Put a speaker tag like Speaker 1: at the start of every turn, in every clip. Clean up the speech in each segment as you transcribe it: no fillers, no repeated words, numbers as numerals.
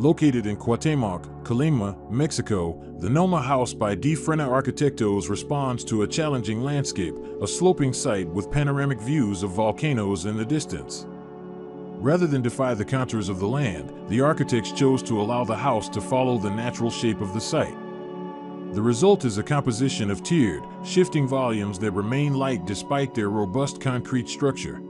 Speaker 1: Located in Cuauhtémoc, Colima, Mexico, the Nomah house by Frenna arquitectos responds to a challenging landscape, a sloping site with panoramic views of volcanoes in the distance. Rather than defy the contours of the land, the architects chose to allow the house to follow the natural shape of the site. The result is a composition of tiered, shifting volumes that remain light despite their robust concrete structure.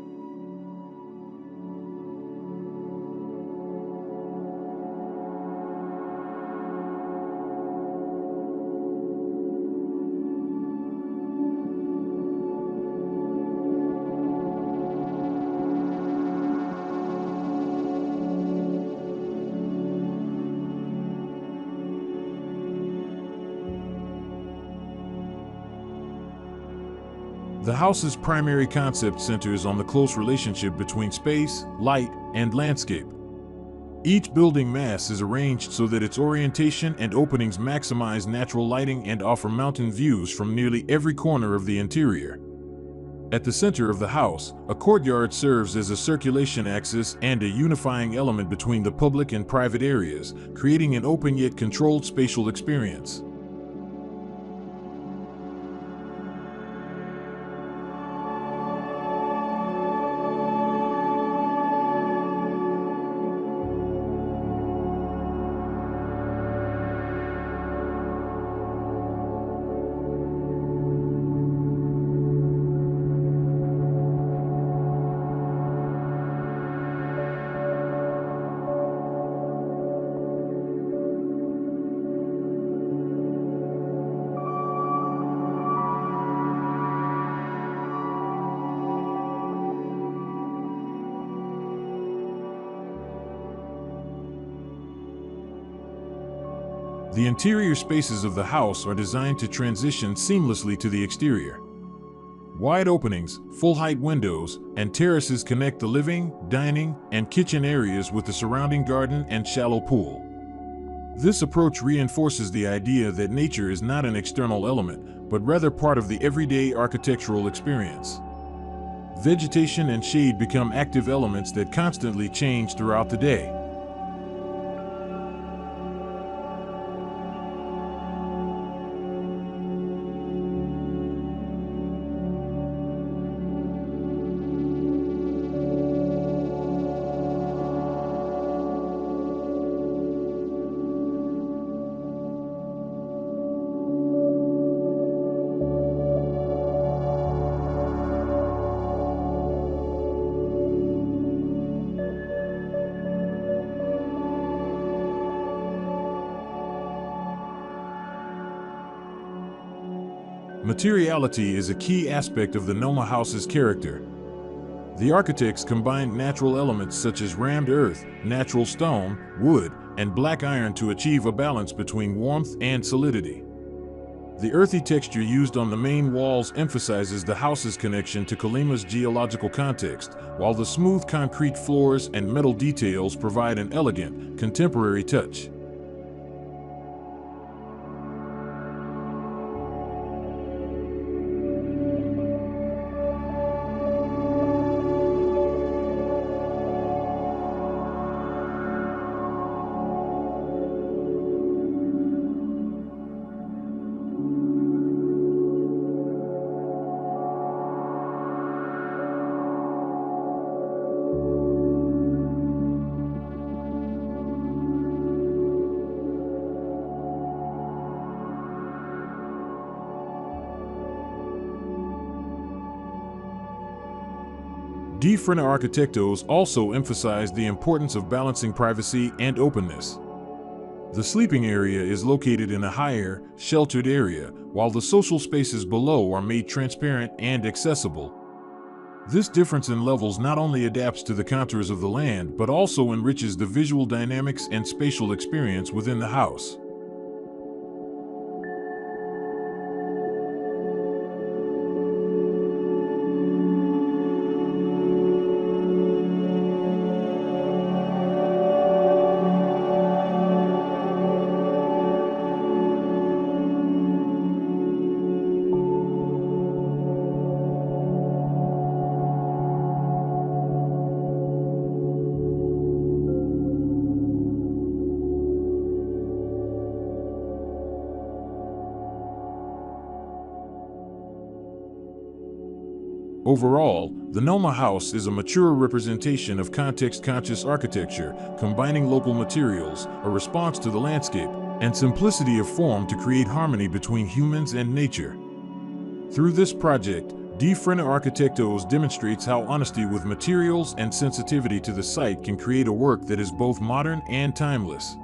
Speaker 1: The house's primary concept centers on the close relationship between space, light, and landscape. Each building mass is arranged so that its orientation and openings maximize natural lighting and offer mountain views from nearly every corner of the interior. At the center of the house, a courtyard serves as a circulation axis and a unifying element between the public and private areas, creating an open yet controlled spatial experience. The interior spaces of the house are designed to transition seamlessly to the exterior. Wide openings, full-height windows, and terraces connect the living, dining, and kitchen areas with the surrounding garden and shallow pool. This approach reinforces the idea that nature is not an external element, but rather part of the everyday architectural experience. Vegetation and shade become active elements that constantly change throughout the day. Materiality is a key aspect of the Nomah house's character. The architects combined natural elements such as rammed earth, natural stone, wood, and black iron to achieve a balance between warmth and solidity. The earthy texture used on the main walls emphasizes the house's connection to Colima's geological context, while the smooth concrete floors and metal details provide an elegant, contemporary touch. Frenna arquitectos also emphasized the importance of balancing privacy and openness. The sleeping area is located in a higher, sheltered area, while the social spaces below are made transparent and accessible. This difference in levels not only adapts to the contours of the land, but also enriches the visual dynamics and spatial experience within the house. Overall, the Nomah house is a mature representation of context-conscious architecture, combining local materials, a response to the landscape, and simplicity of form to create harmony between humans and nature. Through this project, Frenna Arquitectos demonstrates how honesty with materials and sensitivity to the site can create a work that is both modern and timeless.